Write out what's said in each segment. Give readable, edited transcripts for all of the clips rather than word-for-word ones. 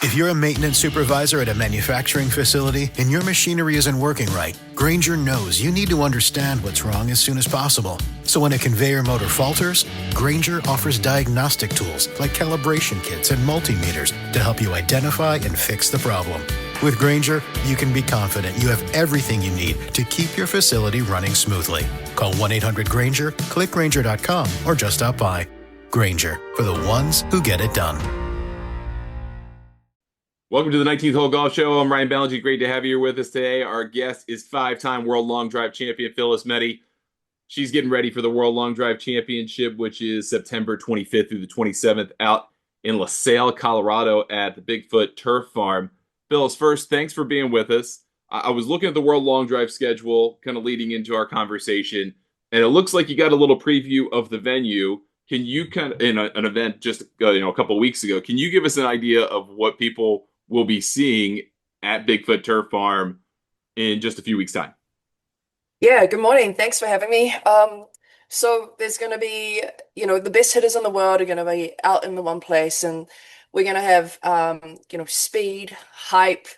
If you're a maintenance supervisor at a manufacturing facility and your machinery isn't working right, Grainger knows you need to understand what's wrong as soon as possible. So when a conveyor motor falters, Grainger offers diagnostic tools like calibration kits and multimeters to help you identify and fix the problem. With Grainger, you can be confident you have everything you need to keep your facility running smoothly. Call 1-800-GRAINGER, click Grainger.com, or just stop by. Grainger, for the ones who get it done. Welcome to the 19th Hole Golf Show. I'm Ryan Ballengee. Great to have you here with us today. Our guest is five-time World Long Drive champion Phillis Meti. She's getting ready for the World Long Drive Championship, which is September 25th through the 27th out in LaSalle, Colorado at the Bigfoot Turf Farm. Phillis, first, thanks for being with us. I was looking at the World Long Drive schedule kind of leading into our conversation, and it looks like you got a little preview of the venue. Can you kind of, in an event just a couple of weeks ago, can you give us an idea of what people will be seeing at Bigfoot Turf Farm in just a few weeks' time? Yeah, good morning. Thanks for having me. So there's going to be, the best hitters in the world are going to be out in the one place, and we're going to have, speed, hype,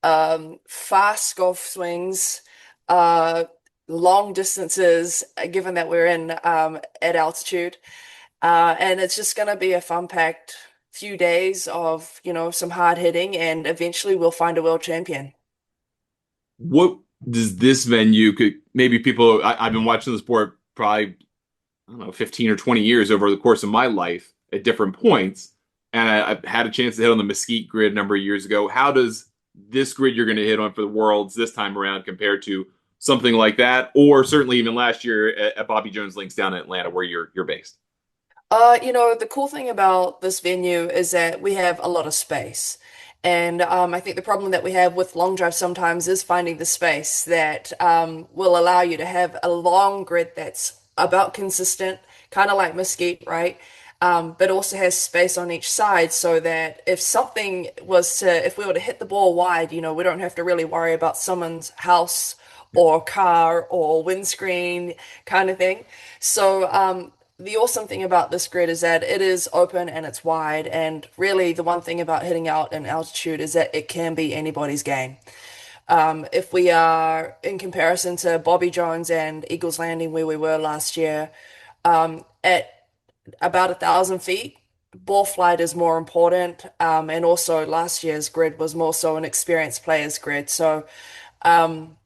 fast golf swings, long distances, given that we're in at altitude. And it's just going to be a fun-packed few days of, some hard hitting, and eventually we'll find a world champion. What does this venue, could maybe people, I've been watching the sport probably, I don't know, 15 or 20 years over the course of my life at different points. And I've had a chance to hit on the Mesquite grid a number of years ago. How does this grid you're going to hit on for the Worlds this time around compare to something like that? Or certainly even last year at Bobby Jones Links down in Atlanta where you're based? The cool thing about this venue is that we have a lot of space. And I think the problem that we have with long drive sometimes is finding the space that will allow you to have a long grid that's about consistent, kind of like Mesquite, right? But also has space on each side so that if we were to hit the ball wide, we don't have to really worry about someone's house or car or windscreen kind of thing. So, the awesome thing about this grid is that it is open and it's wide, and really the one thing about hitting out in altitude is that it can be anybody's game. If we are in comparison to Bobby Jones and Eagles Landing where we were last year, at about 1,000 feet, ball flight is more important, and also last year's grid was more so an experienced player's grid. So, um,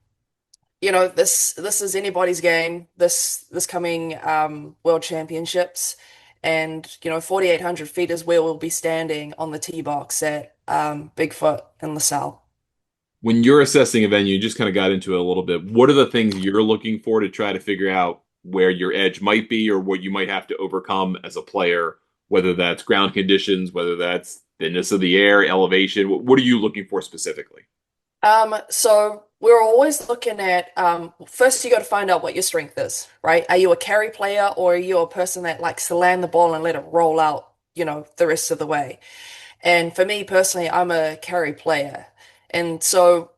this is anybody's game. This coming World Championships, and 4,800 feet is where we'll be standing on the tee box at Bigfoot in LaSalle. When you're assessing a venue, you just kind of got into it a little bit. What are the things you're looking for to try to figure out where your edge might be or what you might have to overcome as a player, whether that's ground conditions, whether that's thinness of the air, elevation? What are you looking for specifically? So we're always looking at first you got to find out what your strength is, right? Are you a carry player, or are you a person that likes to land the ball and let it roll out, the rest of the way? And for me personally, I'm a carry player. And so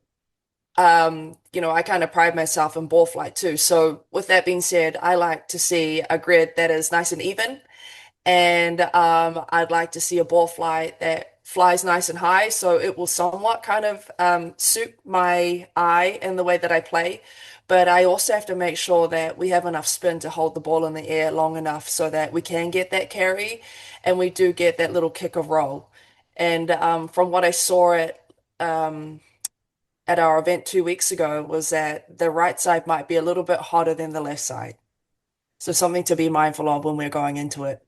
I kind of pride myself in ball flight too. So with that being said, I like to see a grid that is nice and even. And I'd like to see a ball flight that flies nice and high, so it will somewhat kind of suit my eye in the way that I play. But I also have to make sure that we have enough spin to hold the ball in the air long enough so that we can get that carry and we do get that little kick of roll. And from what I saw um, at our event 2 weeks ago was that the right side might be a little bit hotter than the left side. So something to be mindful of when we're going into it.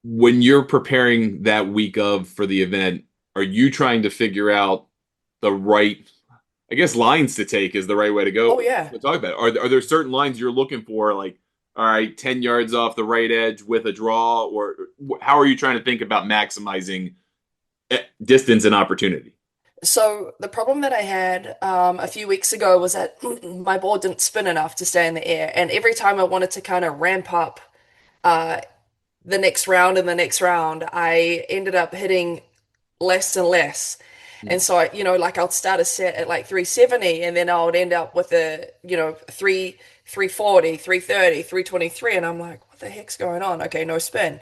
When you're preparing that week of for the event, are you trying to figure out the right, I guess lines to take is the right way to Oh go yeah. to talk about it. Are there certain lines you're looking for, like, all right, 10 yards off the right edge with a draw, or how are you trying to think about maximizing distance and opportunity? So the problem that I had a few weeks ago was that my ball didn't spin enough to stay in the air, and every time I wanted to kind of ramp up uh, the next round and the next round, I ended up hitting less and less. Hmm. And so like I'll start a set at like 370, and then I would end up with a 340, 330, 323, and I'm like, what the heck's going on? Okay, no spin.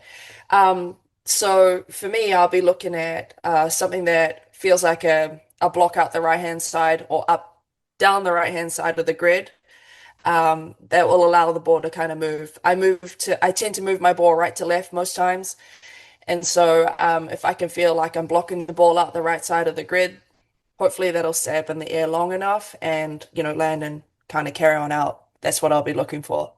So for me, I'll be looking at something that feels like a block out the right hand side or up down the right hand side of the grid that will allow the ball to kind of move. I tend to move my ball right to left most times. And so if I can feel like I'm blocking the ball out the right side of the grid, hopefully that'll stay up in the air long enough and, land and kind of carry on out. That's what I'll be looking for.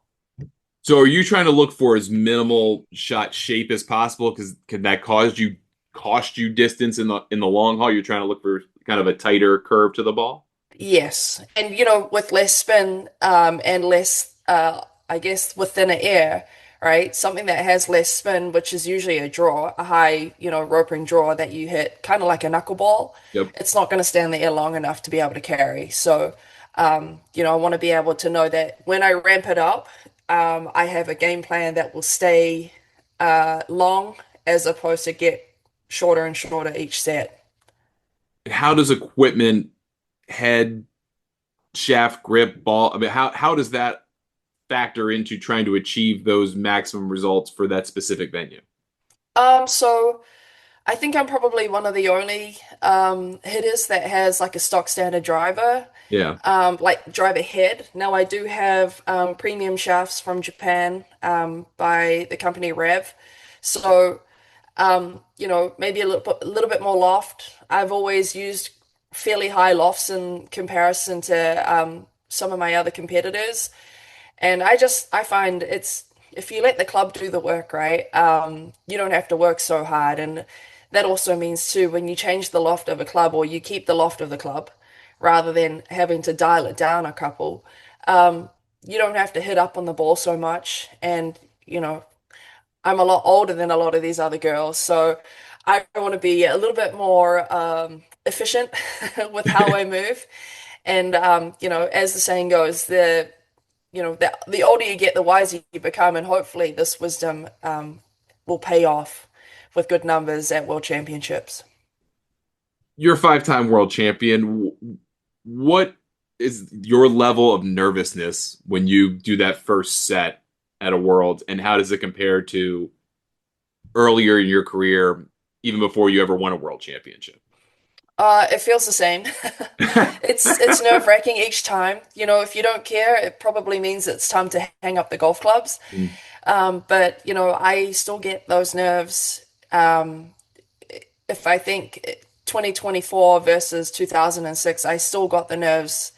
So are you trying to look for as minimal shot shape as possible? Because can that cost you distance in the long haul? You're trying to look for kind of a tighter curve to the ball. Yes. And, with less spin and less, I guess, with thinner air, right? Something that has less spin, which is usually a draw, a high, roping draw that you hit, kind of like a knuckleball. Yep. It's not going to stay in the air long enough to be able to carry. So, I want to be able to know that when I ramp it up, I have a game plan that will stay long as opposed to get shorter and shorter each set. And how does equipment, head, shaft, grip, ball? I mean, how does that factor into trying to achieve those maximum results for that specific venue? So I think I'm probably one of the only hitters that has like a stock standard driver, Yeah. like driver head. Now I do have premium shafts from Japan by the company Rev. So maybe a little bit more loft. I've always used fairly high lofts in comparison to some of my other competitors. And I find it's if you let the club do the work, right, you don't have to work so hard. And that also means too, when you change the loft of a club or you keep the loft of the club rather than having to dial it down a couple, you don't have to hit up on the ball so much. And, I'm a lot older than a lot of these other girls, so I want to be a little bit more efficient with how I move. And as the saying goes, the older you get, the wiser you become, and hopefully this wisdom will pay off with good numbers at World Championships. You're a five-time world champion. What is your level of nervousness when you do that first set at a world, and how does it compare to earlier in your career, even before you ever won a world championship? It feels the same. It's nerve-wracking each time. If you don't care, it probably means it's time to hang up the golf clubs. But I still get those nerves. If I think 2024 versus 2006, I still got the nerves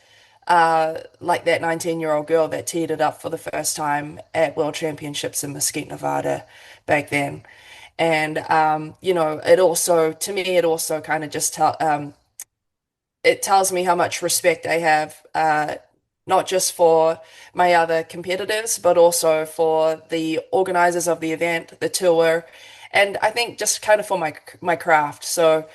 like that 19-year-old girl that teed it up for the first time at World Championships in Mesquite, Nevada back then. And to me, it also kind of just it tells me how much respect I have, not just for my other competitors, but also for the organizers of the event, the tour, and I think just kind of for my craft. So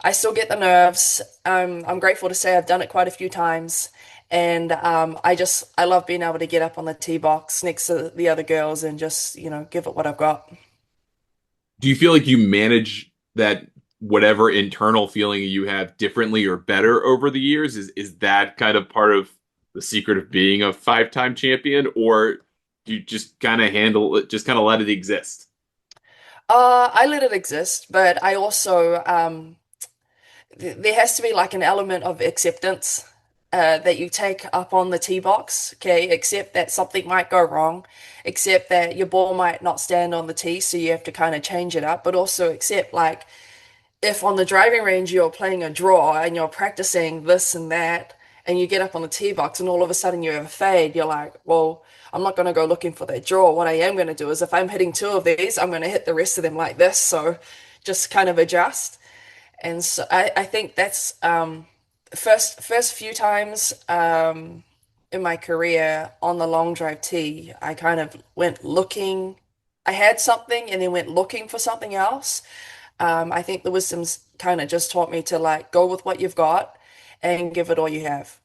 I still get the nerves. I'm grateful to say I've done it quite a few times. And I love being able to get up on the tee box next to the other girls and just, give it what I've got. Do you feel like you manage that whatever internal feeling you have differently or better over the years? Is that kind of part of the secret of being a five-time champion, or do you just kind of handle it, just kind of let it exist? I let it exist, but I also there has to be like an element of acceptance that you take up on the tee box. Okay, accept that something might go wrong, accept that your ball might not stand on the tee, so you have to kind of change it up, but also accept like if on the driving range you're playing a draw and you're practicing this and that, and you get up on the tee box and all of a sudden you have a fade, you're like, well, I'm not going to go looking for that draw. What I am going to do is if I'm hitting two of these, I'm going to hit the rest of them like this. So just kind of adjust. And so I think that's first few times in my career on the long drive tee, I kind of went looking. I had something and then went looking for something else. I think the wisdom's kind of just taught me to like go with what you've got and give it all you have.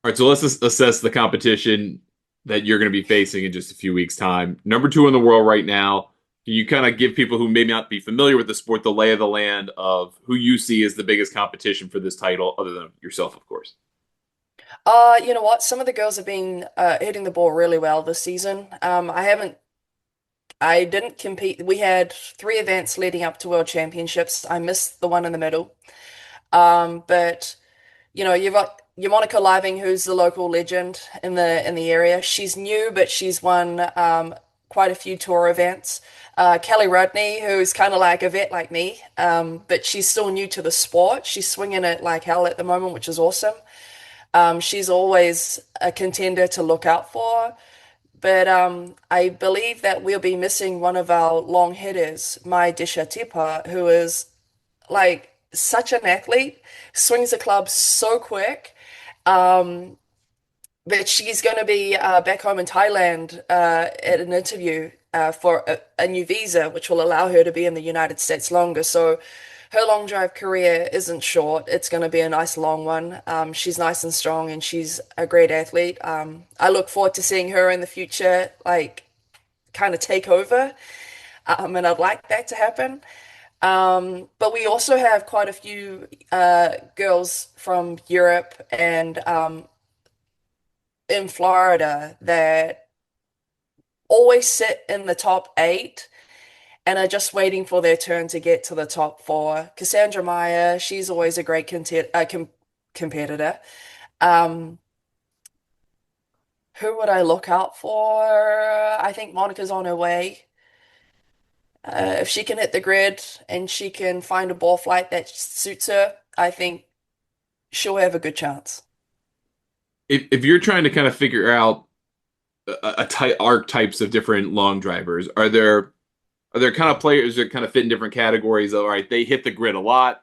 All right, so let's just assess the competition that you're going to be facing in just a few weeks' time. Number two in the world right now. Can you kind of give people who may not be familiar with the sport the lay of the land of who you see as the biggest competition for this title, other than yourself, of course? You know what? Some of the girls have been hitting the ball really well this season. I haven't I didn't compete. We had three events leading up to World Championships. I missed the one in the middle. But you've got your Monica Living, who's the local legend in the area. She's new, but she's won quite a few tour events. Kelly Rodney, who's kind of like a vet like me, but she's still new to the sport. She's swinging it like hell at the moment, which is awesome. She's always a contender to look out for. But I believe that we'll be missing one of our long hitters, Mai Disha Tipa, who is like such an athlete, swings the club so quick. Um, but she's going to be back home in Thailand at an interview for a new visa, which will allow her to be in the United States longer. So her long drive career isn't short. It's going to be a nice long one. She's nice and strong, and she's a great athlete. I look forward to seeing her in the future, like kind of take over. And I'd like that to happen. But we also have quite a few girls from Europe and in Florida that always sit in the top eight and are just waiting for their turn to get to the top four. Cassandra Meyer, she's always a great competitor. Um, who would I look out for? I think Monica's on her way. If she can hit the grid and she can find a ball flight that suits her, I think she'll have a good chance. If you're trying to kind of figure out a type archetypes of different long drivers, are there kind of players that kind of fit in different categories of, all right, they hit the grid a lot,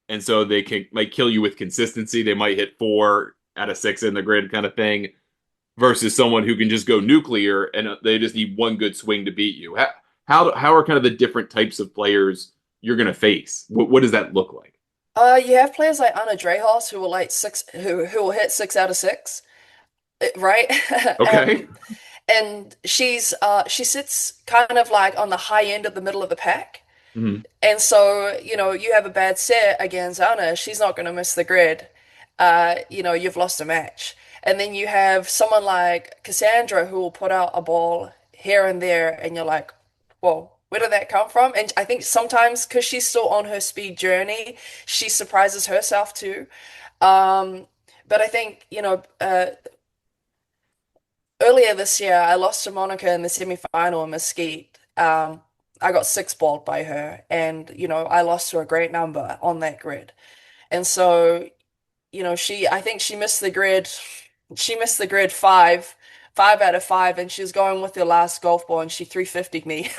and so they can might kill you with consistency. They might hit 4 out of 6 in the grid kind of thing, versus someone who can just go nuclear and they just need one good swing to beat you. How are kind of the different types of players you're going to face? What does that look like? You have players like Anna Drehos who will like who will hit 6 out of 6, right? Okay. And she sits kind of like on the high end of the middle of the pack. Mhm. And so, you have a bad set against Anna, she's not going to miss the grid. You've lost a match. And then you have someone like Cassandra who will put out a ball here and there, and you're like, whoa, where did that come from? And I think sometimes because she's still on her speed journey, she surprises herself too. Um, but I think, earlier this year, I lost to Monica in the semi-final in Mesquite. I got six balled by her, and I lost to a great number on that grid. And so, I think she missed the grid. She missed the grid five out of five, and she was going with her last golf ball, and she 350'd me.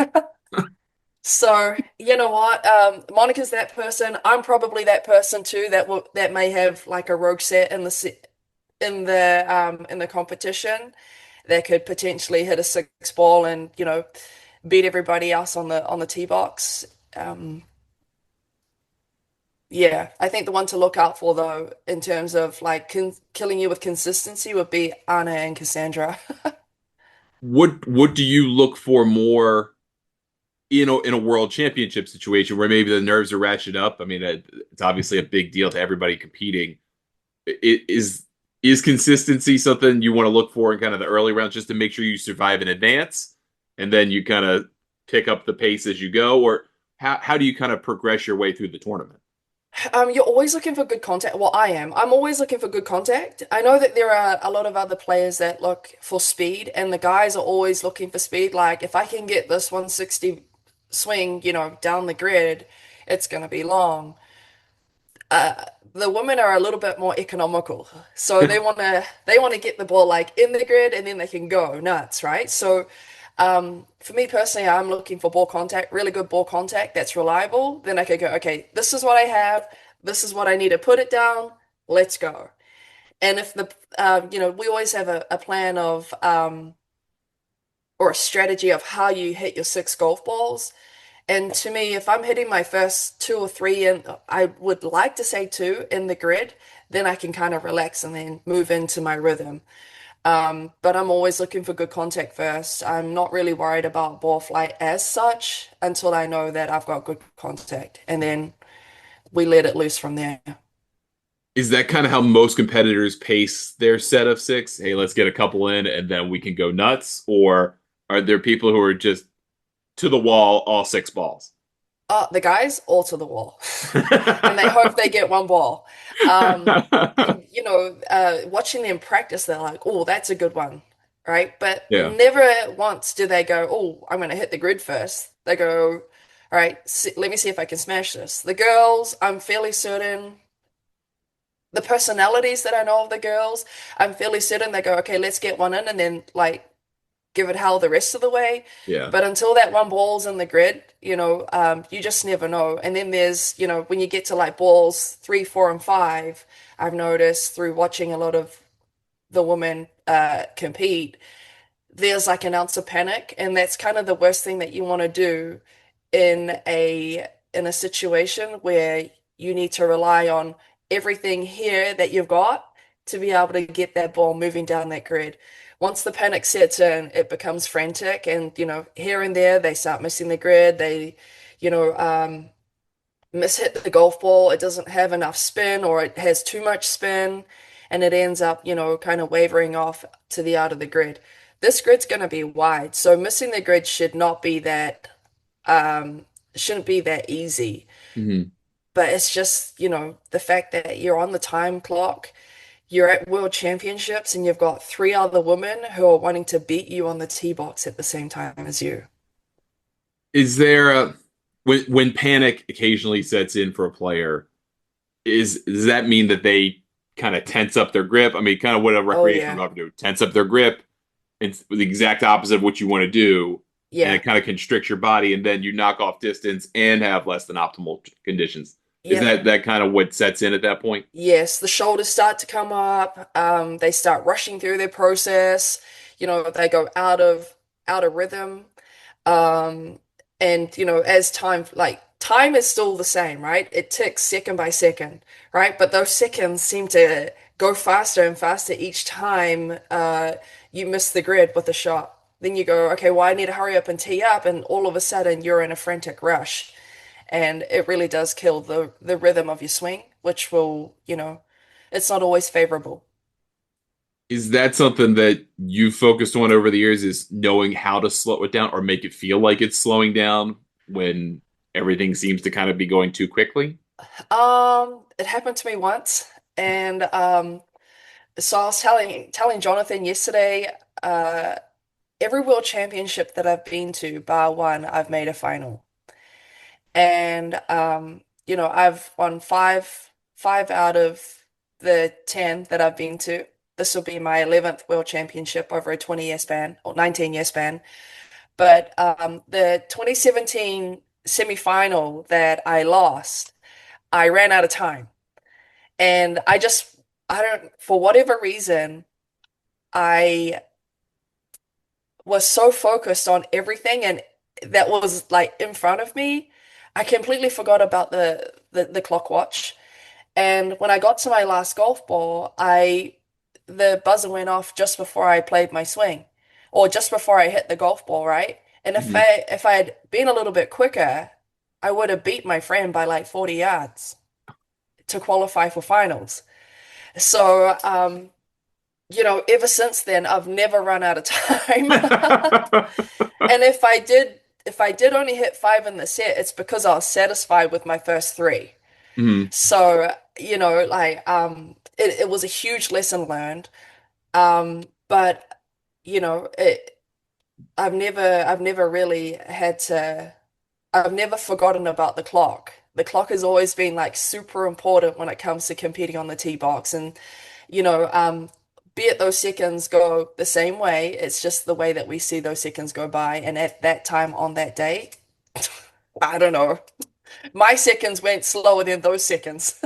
So, you know what? Monica's that person. I'm probably that person too that may have like a rogue set in in the competition that could potentially hit a six ball and beat everybody else on the tee box. Um, yeah, I think the one to look out for though, in terms of like killing you with consistency, would be Anna and Cassandra. What do you look for more in a world championship situation where maybe the nerves are ratcheted up? I mean, it's obviously a big deal to everybody competing. Is consistency something you want to look for in kind of the early rounds just to make sure you survive in advance, and then you kind of pick up the pace as you go, or how do you kind of progress your way through the tournament? You're always looking for good contact. Well, I am. I'm always looking for good contact. I know that there are a lot of other players that look for speed, and the guys are always looking for speed. Like, if I can get this 160 swing, down the grid, it's going to be long. Uh, the women are a little bit more economical, so they want to get the ball like in the grid, and then they can go nuts, right? So, for me personally, I'm looking for ball contact, really good ball contact that's reliable. Then I could go, okay, this is what I have. This is what I need to put it down. Let's go. And if we always have a plan of or a strategy of how you hit your six golf balls. And to me, if I'm hitting my first two or three, and I would like to say two in the grid, then I can kind of relax and then move into my rhythm. But I'm always looking for good contact first. I'm not really worried about ball flight as such until I know that I've got good contact, and then we let it loose from there. Is that kind of how most competitors pace their set of six? Hey, let's get a couple in and then we can go nuts? Or are there people who are just To the wall, all 6 balls. The guys all to the wall, and they hope they get one ball. And watching them practice, they're like, "Oh, that's a good one," right? But Yeah. never once do they go, "Oh, I'm going to hit the grid first." They go, "All right, let me see if I can smash this." The girls, I'm fairly certain. The personalities that I know of the girls, I'm fairly certain they go, "Okay, let's get one in," and then like give it hell the rest of the way. Yeah. But until that one ball's in the grid, you just never know. And then there's, when you get to like balls three, four, and five, I've noticed through watching a lot of the women compete, there's like an ounce of panic, and that's kind of the worst thing that you want to do in a situation where you need to rely on everything here that you've got to be able to get that ball moving down that grid. Once the panic sets in, it becomes frantic, and here and there they start missing the grid. They, you know, um, mishit the golf ball. It doesn't have enough spin, or it has too much spin, and it ends up, kind of wavering off to the out of the grid. This grid's going to be wide, so missing the grid um, shouldn't be that easy. Mhm. But it's just, the fact that you're on the time clock, you're at World Championships, and you've got three other women who are wanting to beat you on the tee box at the same time as you. Is there a when panic occasionally sets in for a player, does that mean that they kind of tense up their grip? I mean, kind of what a Oh recreational yeah. golfer do, tense up their grip, and the exact opposite of what you want to do, and it Yeah. kind of constricts your body, and then you knock off distance and have less than optimal conditions. Is Yep. that kind of what sets in at that point? Yes, the shoulders start to come up. They start rushing through their process. They go out of rhythm. Um, and as time is still the same, right? It ticks second by second, right? But those seconds seem to go faster and faster each time you miss the grid with a shot. Then you go, okay, well, I need to hurry up and tee up, and all of a sudden you're in a frantic rush, and it really does kill the rhythm of your swing, which will, it's not always favorable. Is that something that you focused on over the years? Is knowing how to slow it down or make it feel like it's slowing down when everything seems to kind of be going too quickly? It happened to me once, and so I was telling Jonathan yesterday, uh, every world championship that I've been to, bar one, I've made a final. And I've won five out of the 10 that I've been to. This will be my 11th world championship over a 20-year span or 19-year span. But the 2017 semi-final that I lost, I ran out of time. And I don't, for whatever reason, I was so focused on everything and that was like in front of me. I completely forgot about the clock watch. And when I got to my last golf ball, the buzzer went off just before I played my swing, or just before I hit the golf ball, right? And if Mhm. I had been a little bit quicker, I would have beat my friend by like 40 yards to qualify for finals. So, ever since then, I've never run out of time. And if I did only hit five in the set, it's because I was satisfied with my first three. Mhm. So, it was a huge lesson learned. But I've never really I've never forgotten about the clock. The clock has always been like super important when it comes to competing on the tee box. And, you know, um, be it those seconds go the same way, it's just the way that we see those seconds go by. And at that time on that day, I don't know. My seconds went slower than those seconds.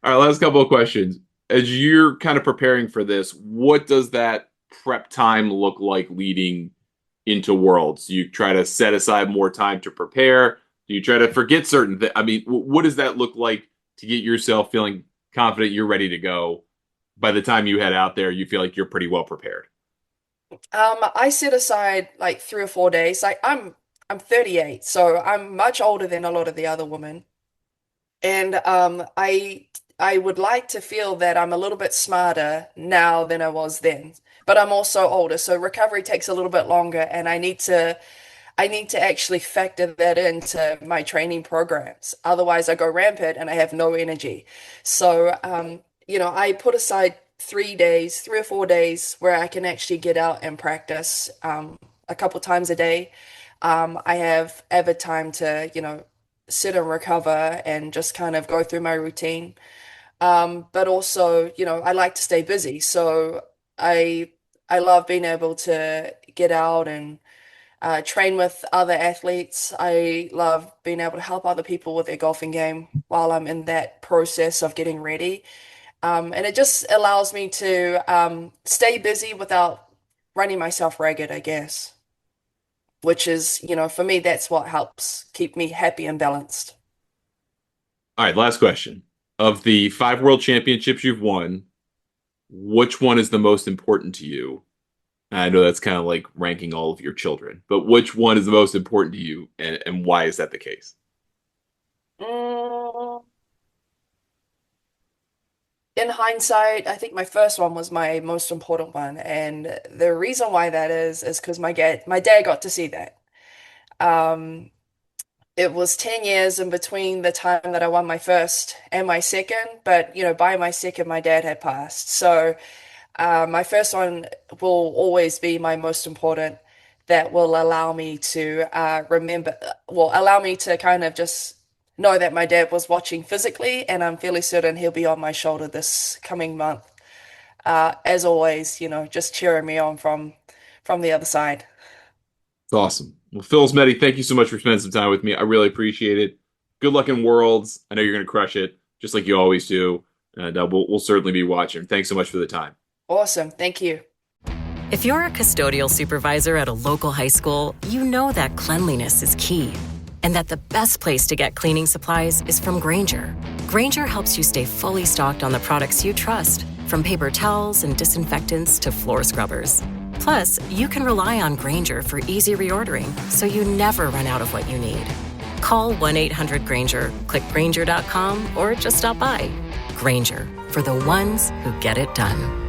All right, last couple of questions. As you're kind of preparing for this, what does that prep time look like leading into Worlds? Do you try to set aside more time to prepare? Do you try to forget certain things? I mean, what does that look like to get yourself feeling confident you're ready to go? By the time you head out there, you feel like you're pretty well prepared. I set aside like 3 or 4 days. Like I'm 38, so I'm much older than a lot of the other women. And I would like to feel that I'm a little bit smarter now than I was then. But I'm also older, so recovery takes a little bit longer, and I need to actually factor that into my training programs. Otherwise, I go rampant and I have no energy. So, I put aside 3 days, 3 or 4 days where I can actually get out and practice a couple times a day. I have avid time to, sit and recover and just kind of go through my routine. But also, I like to stay busy. So I I love being able to get out and train with other athletes. I love being able to help other people with their golfing game while I'm in that process of getting ready. And it just allows me to stay busy without running myself ragged, I guess, which is, for me, that's what helps keep me happy and balanced. All right, last question. Of the 5 world championships you've won, which one is the most important to you? I know that's kind of like ranking all of your children, but which one is the most important to you, and why is that the case? Mm, in hindsight, I think my first one was my most important one, and the reason why that is because my dad got to see that. Um, it was 10 years in between the time that I won my first and my second, but by my second, my dad had passed. So my first one will always be my most important. That will allow me to allow me to kind of just know that my dad was watching physically, and I'm fairly certain he'll be on my shoulder this coming month. As always, just cheering me on from the other side. It's awesome. Well, Phillis Meti, thank you so much for spending some time with me. I really appreciate it. Good luck in Worlds. I know you're going to crush it, just like you always do, and we'll certainly be watching. Thanks so much for the time. Awesome. Thank you. If you're a custodial supervisor at a local high school, you know that cleanliness is key, and that the best place to get cleaning supplies is from Grainger. Grainger helps you stay fully stocked on the products you trust, from paper towels and disinfectants to floor scrubbers. Plus, you can rely on Grainger for easy reordering, so you never run out of what you need. Call 1-800-GRAINGER, click Grainger.com, or just stop by. Grainger, for the ones who get it done.